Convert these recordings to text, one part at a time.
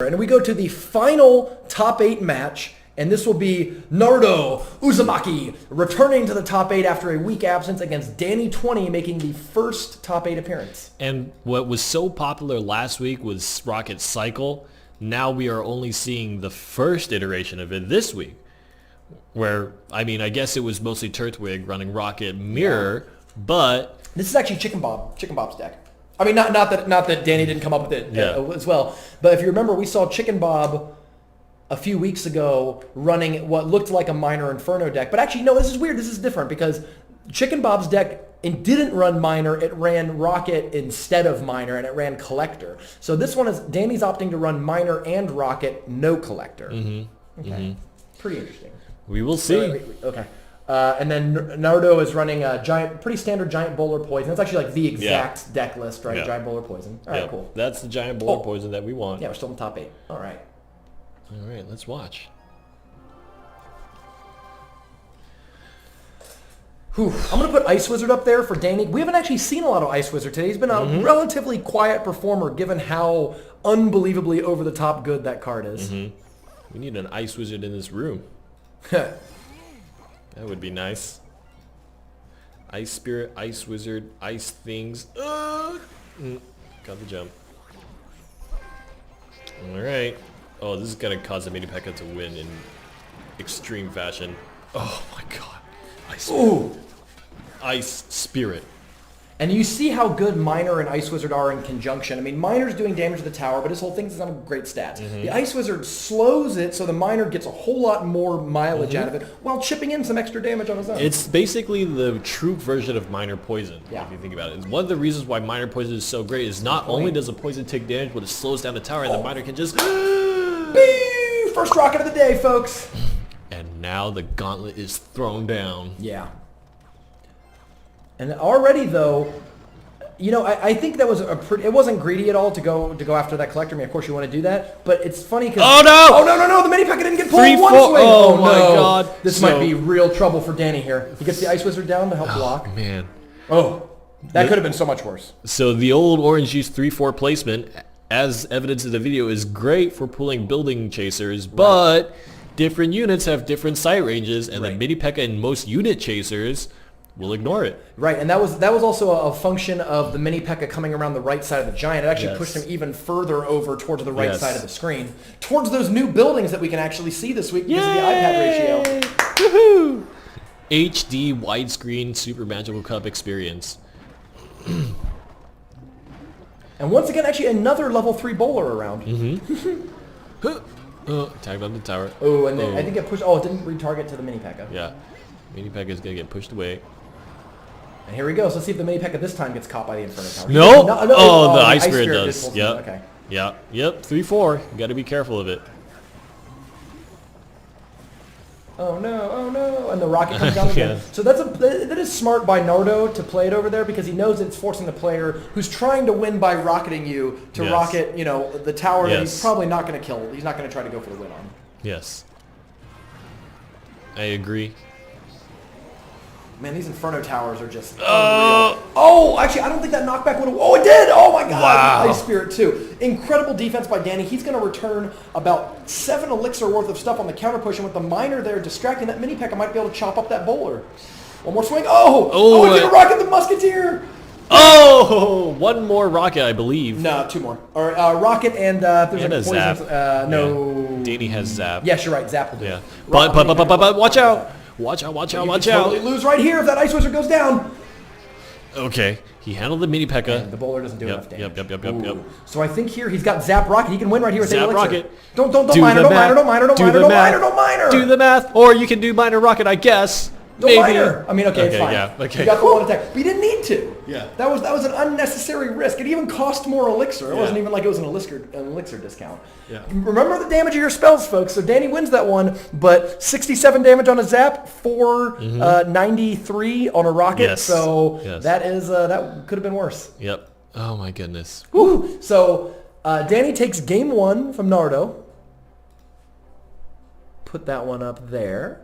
And we go to the final top 8 match, and this will be Naruto Uzumaki returning to the top 8 after a week absence against Dany20, making the first top 8 appearance. And what was so popular last week was Rocket Cycle. Now we are only seeing the first iteration of it this week, where, I mean, I guess it was mostly Turtwig running Rocket Mirror, but... This is actually Chicken Bob's deck. I mean, not that Dany didn't come up with it as well, but if you remember, we saw Chicken Bob a few weeks ago running what looked like a Minor Inferno deck. But actually, no, this is weird. This is different because Chicken Bob's deck didn't run Minor. It ran Rocket instead of Minor, and it ran Collector. So this one is Danny's opting to run Minor and Rocket, no Collector. Mm-hmm. Okay. Mm-hmm. Pretty interesting. We will see. Wait. Okay. And then Naruto is running a pretty standard Giant Bowler Poison. That's actually like the exact deck list, right? Giant Bowler Poison. All right, cool. That's the Giant Bowler Poison that we want. Yeah, we're still in the top 8. All right. All right, let's watch. Whew. I'm going to put Ice Wizard up there for Dany. We haven't actually seen a lot of Ice Wizard today. He's been a relatively quiet performer given how unbelievably over-the-top good that card is. We need an Ice Wizard in this room. That would be nice. Ice Spirit, Ice Wizard, Ice Things. Got the jump. Alright. Oh, this is going to cause the Mini P.E.K.K.A to win in extreme fashion. Oh my god. Ice Spirit. Ice Spirit. And you see how good Minor and Ice Wizard are in conjunction. I mean, Minor's doing damage to the tower, but his whole thing is on great stats. The Ice Wizard slows it, so the Minor gets a whole lot more mileage out of it, while chipping in some extra damage on his own. It's basically the true version of Minor Poison, if you think about it. One of the reasons why Minor Poison is so great is not only does the Poison take damage, but it slows down the tower, and the Minor can just... First rocket of the day, folks! And now the gauntlet is thrown down. Yeah. And already, though, you know, I think that was it wasn't greedy at all to go after that Collector. I mean, of course you want to do that, but it's funny because... Oh, no! Oh, no, the Mini P.E.K.K.A didn't get pulled one swing! Oh, my god. This might be real trouble for Dany here. He gets the Ice Wizard down to help block. Oh, man. Oh, that could have been so much worse. So the old Orange Juice 3-4 placement, as evidence in the video, is great for pulling Building Chasers, but different units have different sight ranges, and the Mini P.E.K.K.A in most unit chasers will ignore it. Right, and that was also a function of the Mini P.E.K.K.A coming around the right side of the Giant. It actually pushed him even further over towards the right side of the screen, towards those new buildings that we can actually see this week because of the iPad ratio. Woohoo! HD widescreen SuperMagicalCup experience. And once again, actually another level 3 bowler around. Tagged on the tower. Oh, and then I think it pushed... Oh, it didn't retarget to the Mini P.E.K.K.A. Yeah. Mini P.E.K.K.A is going to get pushed away. And here we go. So let's see if the Mini P.E.K.K.A this time gets caught by the Inferno Tower. No! No, the Ice Spirit does. Yep. Okay. Yeah. Yep. 3-4. You got to be careful of it. Oh no! And the rocket comes down again. So that is smart by Naruto to play it over there because he knows it's forcing the player who's trying to win by rocketing you to rocket, you know, the tower that he's probably not going to kill. He's not going to try to go for the win on. Yes. I agree. Man, these Inferno Towers are just unreal. Oh, actually, I don't think that knockback would have... Oh, it did! Oh, my God! Wow. Ice Spirit, too. Incredible defense by Dany. He's going to return about 7 elixir worth of stuff on the counter push, and with the Minor there distracting that Mini P.E.K.K.A might be able to chop up that bowler. One more swing. Oh, he's going to rocket the Musketeer! Oh! One more rocket, I believe. No, 2 more. Or rocket and... there's and like a poison. zap. No. Dany has zap. Yes, you're right. Zap will do it. But watch out! Watch out, watch out. You can totally lose right here if that Ice Wizard goes down. Okay. He handled the Mini P.E.K.K.A. The bowler doesn't do enough damage. Yep. So I think here he's got Zap Rocket. He can win right here with Zap Elixir. Rocket. Don't Minor. Do the math. Or you can do Minor Rocket, I guess. Maybe. Minor. I mean, okay, it's fine. Yeah, okay. You got the one attack. But he didn't need to. Yeah. That was an unnecessary risk. It even cost more elixir. It wasn't even like it was an elixir discount. Yeah. Remember the damage of your spells, folks. So Dany wins that one, but 67 damage on a zap, 493 on a rocket. Yes. So that is that could have been worse. Yep. Oh my goodness. Woo. So Dany takes game 1 from Naruto. Put that one up there.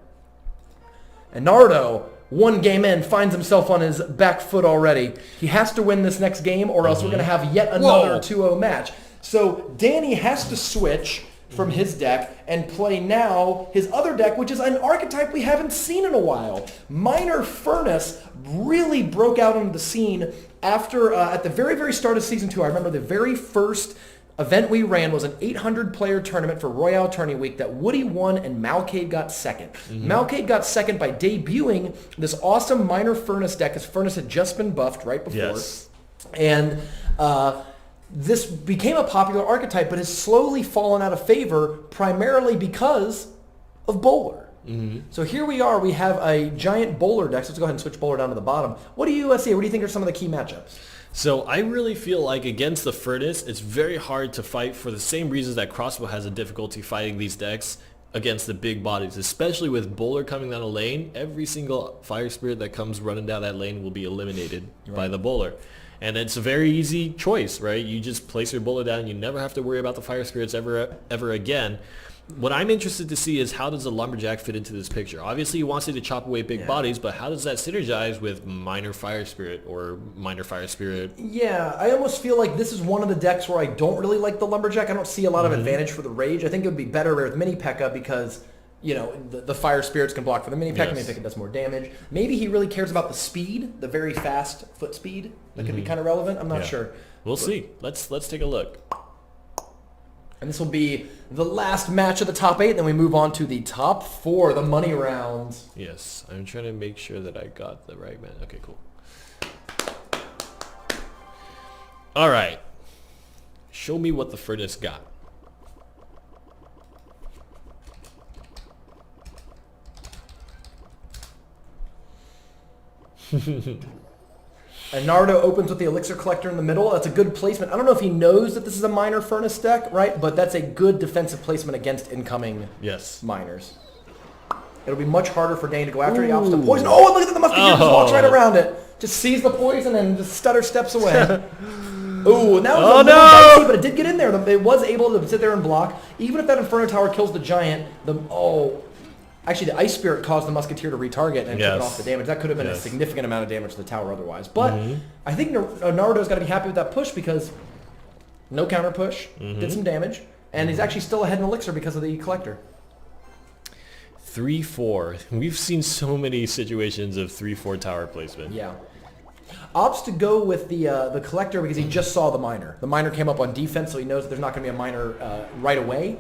And Naruto, 1 game in, finds himself on his back foot already. He has to win this next game or else we're going to have yet another 2-0 match. So Dany has to switch from his deck and play now his other deck, which is an archetype we haven't seen in a while. Minor Furnace really broke out into the scene after, at the very, very start of Season 2. I remember the very first event we ran was an 800-player tournament for Royale Tourney Week that Woody won and Malcade got second. Malcade got second by debuting this awesome Minor Furnace deck. His Furnace had just been buffed right before. Yes. And this became a popular archetype, but has slowly fallen out of favor primarily because of Bowler. So here we are. We have a giant Bowler deck. So let's go ahead and switch Bowler down to the bottom. What do you see? What do you think are some of the key matchups? So I really feel like against the Furnace, it's very hard to fight for the same reasons that Crossbow has a difficulty fighting these decks against the big bodies, especially with Bowler coming down a lane. Every single Fire Spirit that comes running down that lane will be eliminated by the Bowler. And it's a very easy choice, right? You just place your Bowler down and you never have to worry about the Fire Spirits ever again. What I'm interested to see is how does the Lumberjack fit into this picture? Obviously, he wants you to chop away big bodies, but how does that synergize with Minor Fire Spirit or Minor Fire Spirit? Yeah, I almost feel like this is one of the decks where I don't really like the Lumberjack. I don't see a lot of advantage for the Rage. I think it would be better with Mini P.E.K.K.A. because, you know, the Fire Spirits can block for the Mini P.E.K.K.A. Mini P.E.K.K.A. does more damage. Maybe he really cares about the speed, the very fast foot speed. That could be kind of relevant. I'm not sure. We'll see. Let's take a look. And this will be the last match of the top 8. Then we move on to the top 4, the money rounds. Yes, I'm trying to make sure that I got the right man. Okay, cool. All right. Show me what the Furnace got. And Naruto opens with the Elixir Collector in the middle. That's a good placement. I don't know if he knows that this is a Minor Furnace deck, right? But that's a good defensive placement against incoming minors. It'll be much harder for Dany to go after the opposite poison. Oh, look at the Musketeer just walks right around it. Just sees the poison and just stutter steps away. Ooh, and that was a little dicey, but it did get in there. It was able to sit there and block. Even if that Inferno Tower kills the Giant, actually, the Ice Spirit caused the Musketeer to retarget and took it off the damage. That could have been a significant amount of damage to the tower otherwise. But I think Naruto's got to be happy with that push because no counter push, did some damage, and he's actually still ahead in Elixir because of the Collector. 3-4. We've seen so many situations of 3-4 tower placement. Yeah. Opts to go with the Collector because he just saw the Minor. The Minor came up on defense, so he knows that there's not going to be a Minor right away.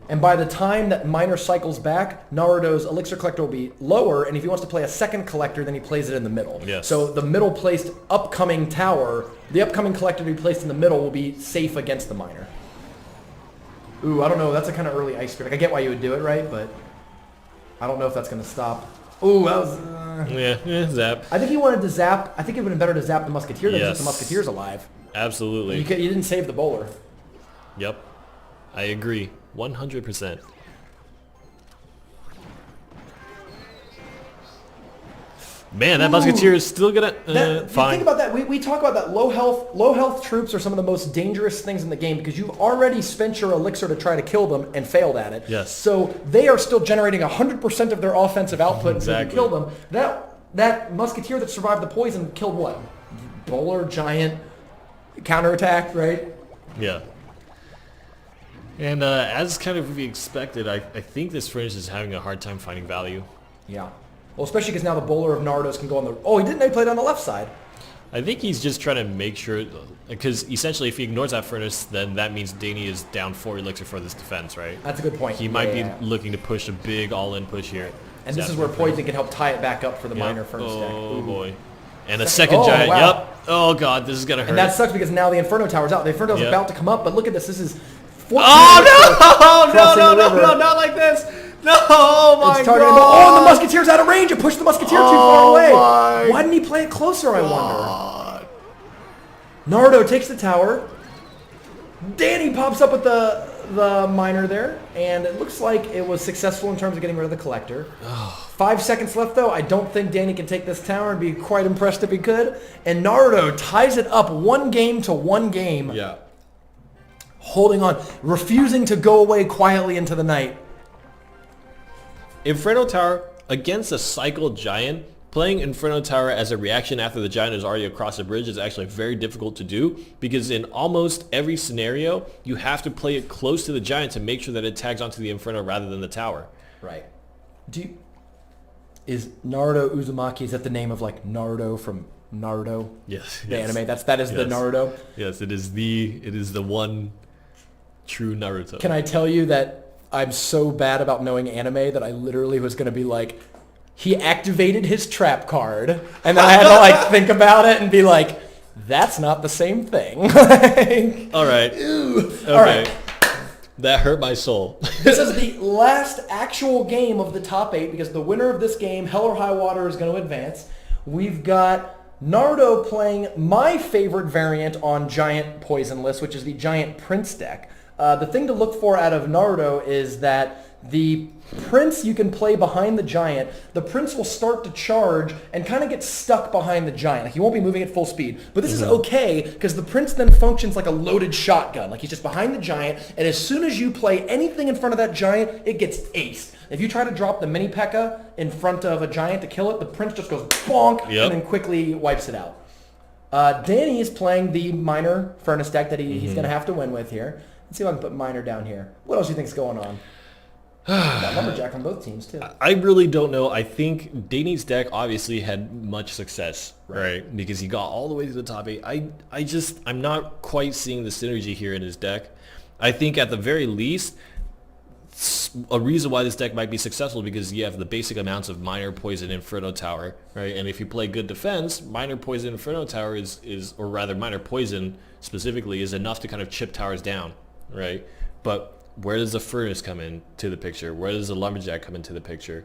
And by the time that Minor cycles back, Naruto's Elixir Collector will be lower, and if he wants to play a second Collector, then he plays it in the middle. So the middle-placed upcoming tower, the upcoming Collector to be placed in the middle will be safe against the Minor. Ooh, I don't know. That's a kind of early Ice Spirit. I get why you would do it, right? But I don't know if that's going to stop. Ooh, that was... zap. I think he wanted to zap. I think it would have been better to zap the Musketeer than since the Musketeer's alive. Absolutely. You didn't save the Bowler. Yep. I agree. 100%. Man, that Musketeer is still gonna fine. Think about that. We talk about that low health troops are some of the most dangerous things in the game because you've already spent your elixir to try to kill them and failed at it. Yes. So they are still generating 100% of their offensive output until you kill them. That Musketeer that survived the poison killed what? Bowler, Giant, counterattack, right? Yeah. And as kind of we expected, I think this Fringe is having a hard time finding value. Yeah. Well, especially because now the Bowler of Naruto's can go on the... Oh, he didn't. He played on the left side. I think he's just trying to make sure... Because essentially, if he ignores that Furnace, then that means Dany is down 4 Elixir for this defense, right? That's a good point. He might be looking to push a big all-in push here. And this is where Poison can help tie it back up for the Minor Furnace deck. Oh, boy. And the second Giant. Wow. Yep. Oh, God. This is going to hurt. And that sucks because now the Inferno Tower's out. The Inferno Tower's about to come up, but look at this. This is... Oh, no, not like this. No, oh my God. Oh, and the Musketeer's out of range. It pushed the Musketeer too far away. Why didn't he play it closer, I wonder? Naruto takes the tower. Dany pops up with the Minor there, and it looks like it was successful in terms of getting rid of the Collector. 5 seconds left, though. I don't think Dany can take this tower and be quite impressed if he could. And Naruto ties it up 1 game to 1 game. Yeah. Holding on, refusing to go away quietly into the night. Inferno Tower against a Cycle Giant playing Inferno Tower as a reaction after the giant is already across the bridge is actually very difficult to do, because in almost every scenario, you have to play it close to the giant to make sure that it tags onto the Inferno rather than the tower. Right. Is Naruto Uzumaki, is that the name of like Naruto from Naruto? Yes. The anime. That is the Naruto. Yes, it is the one true Naruto. Can I tell you that I'm so bad about knowing anime that I literally was going to be like, he activated his trap card, and then I had to like think about it and be like, that's not the same thing. All right. Ew. Okay. All right. That hurt my soul. This is the last actual game of the top 8, because the winner of this game, Hell or High Water, is going to advance. We've got Naruto playing my favorite variant on Giant Poisonless, which is the Giant Prince deck. The thing to look for out of Naruto is that the Prince you can play behind the Giant. The Prince will start to charge and kind of get stuck behind the Giant. Like, he won't be moving at full speed. But this is okay, because the Prince then functions like a loaded shotgun. Like, he's just behind the Giant, and as soon as you play anything in front of that Giant, it gets aced. If you try to drop the mini P.E.K.K.A. in front of a Giant to kill it, the Prince just goes bonk and then quickly wipes it out. Dany is playing the Minor Furnace deck that he's going to have to win with here. Let's see if I can put Minor down here. What else do you think's going on? Got Lumberjack on both teams too. I really don't know. I think Dany's deck obviously had much success, right? Because he got all the way to the top 8. I'm not quite seeing the synergy here in his deck. I think at the very least, a reason why this deck might be successful, because you have the basic amounts of Minor Poison Inferno Tower, right? And if you play good defense, Minor Poison Inferno Tower is or rather Minor Poison specifically, is enough to kind of chip towers down, right? But where does the Furnace come into the picture? Where does the Lumberjack come into the picture?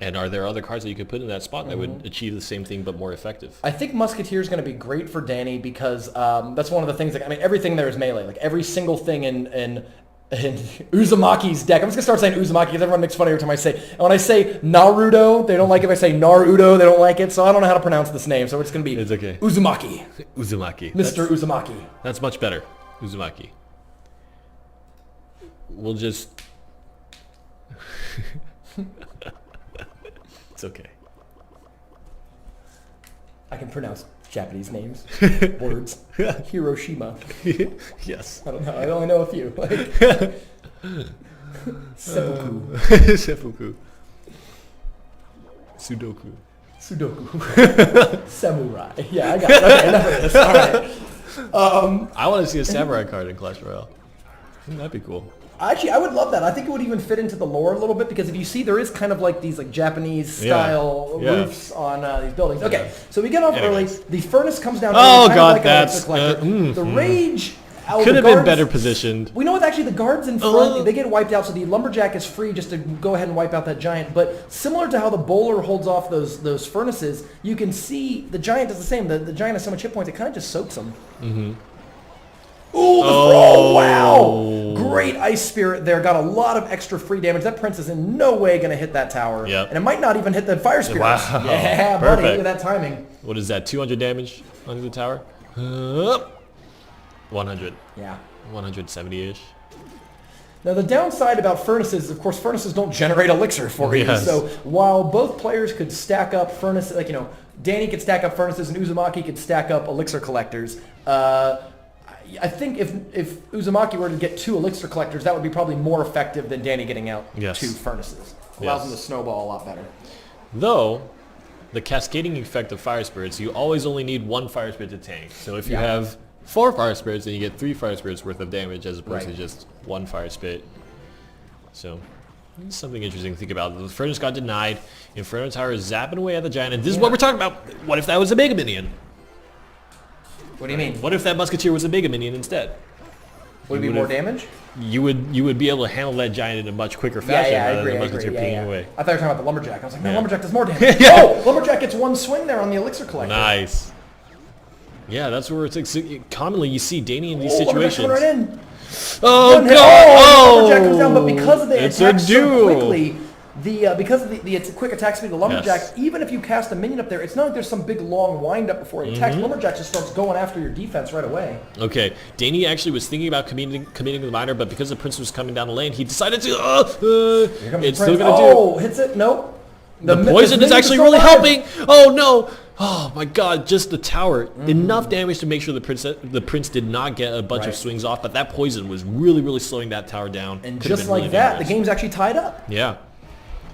And are there other cards that you could put in that spot that would achieve the same thing but more effective? I think Musketeer is going to be great for Dany, because that's one of the things. Like, I mean, everything there is melee. Like, every single thing in Uzumaki's deck. I'm just going to start saying Uzumaki because everyone makes fun every time I say. And when I say Naruto, they don't like it. If I say Naruto, they don't like it. So I don't know how to pronounce this name. So it's going to be Uzumaki. Uzumaki. Mr. Uzumaki. That's much better. Uzumaki. We'll just... It's okay. I can pronounce Japanese names. Words. Hiroshima. Yes. I don't know. I only know a few. Like, seppuku. Seppuku. Sudoku. Samurai. Yeah, I got it. Okay, enough of this. All right. I want to see a samurai card in Clash Royale. That'd be cool. Actually, I would love that. I think it would even fit into the lore a little bit, because if you see, there is kind of like these like Japanese style roofs on these buildings. Okay, so we get off early. The Furnace comes down. Oh early, god, like that's the Rage. Could have been better positioned. We know what actually the guards in front, they get wiped out, so the Lumberjack is free just to go ahead and wipe out that Giant. But similar to how the Bowler holds off those Furnaces, you can see the Giant does the same. The Giant has so much hit points, it kind of just soaks them. Ooh, the throw! Wow! Great Ice Spirit there. Got a lot of extra free damage. That Prince is in no way going to hit that tower. Yep. And it might not even hit the Fire Spirit. Wow. Yeah, buddy. Look at that timing. What is that, 200 damage onto the tower? 100. Yeah. 170-ish. Now, the downside about Furnaces, of course, Furnaces don't generate Elixir for you. Yes. So while both players could stack up Furnaces, like, Dany could stack up Furnaces and Uzumaki could stack up Elixir Collectors, I think if Uzumaki were to get 2 Elixir Collectors, that would be probably more effective than Dany getting out 2 Furnaces. Allows him to snowball a lot better. Though, the cascading effect of Fire Spirits, you always only need 1 Fire Spirit to tank. So if you have 4 Fire Spirits, then you get 3 Fire Spirits worth of damage as opposed to just 1 Fire Spirit. So, it's something interesting to think about. The Furnace got denied. Inferno Tower is zapping away at the Giant. And this is what we're talking about. What if that was a Mega Minion? What do you mean? What if that Musketeer was a Mega Minion instead? Would it be more damage? You would be able to handle that Giant in a much quicker fashion rather than the Musketeer pinging away. I thought you were talking about the Lumberjack. I was like, no, Lumberjack does more damage. Oh, Lumberjack gets 1 swing there on the Elixir Collector. Nice. Yeah, that's where it's commonly you see Dany in these Lumberjack's situations. coming right in. Oh god! Lumberjack comes down, but because of the It's attack a so duel. quickly, because of the quick attack speed of the Lumberjack, even if you cast a minion up there, it's not like there's some big long wind up before it attacks. Lumberjack just starts going after your defense right away. Okay, Dany actually was thinking about committing the Minor, but because the Prince was coming down the lane, he decided to. Here comes It's the Prince. still gonna do. Hits it. Nope. The poison is actually really helping. Oh no! Oh my god, just the tower. Enough damage to make sure the prince did not get a bunch of swings off, but that poison was really, really slowing that tower down. And just like that, the game's actually tied up. Yeah.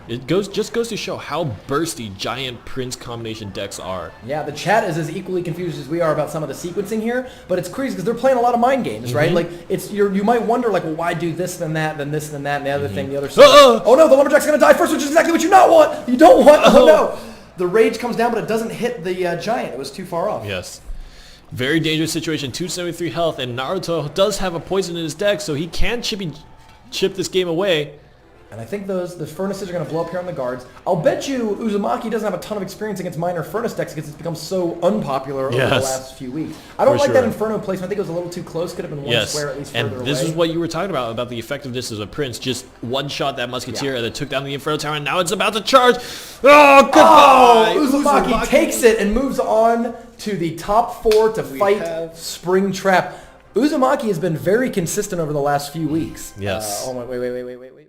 It just goes to show how bursty giant prince combination decks are. Yeah, the chat is as equally confused as we are about some of the sequencing here, but it's crazy because they're playing a lot of mind games, right? Like you might wonder like, well, why do this then that, then this then that, and the other thing, the other stuff. Oh no, the lumberjack's gonna die first, which is exactly what you not want. You don't want. Oh no, the rage comes down, but it doesn't hit the giant. It was too far off. Yes. Very dangerous situation. 273 health, and Naruto does have a poison in his deck, so he can chip this game away. And I think the furnaces are going to blow up here on the guards. I'll bet you Uzumaki doesn't have a ton of experience against minor furnace decks because it's become so unpopular over the last few weeks. I don't like that Inferno placement. I think it was a little too close. Could have been one square at least further away. This is what you were talking about the effectiveness as a prince. Just one shot that musketeer and then took down the Inferno Tower, and now it's about to charge. Oh, goodbye! Uzumaki takes it and moves on to the top 4 to fight Springtrap. Uzumaki has been very consistent over the last few weeks. Yes. Wait.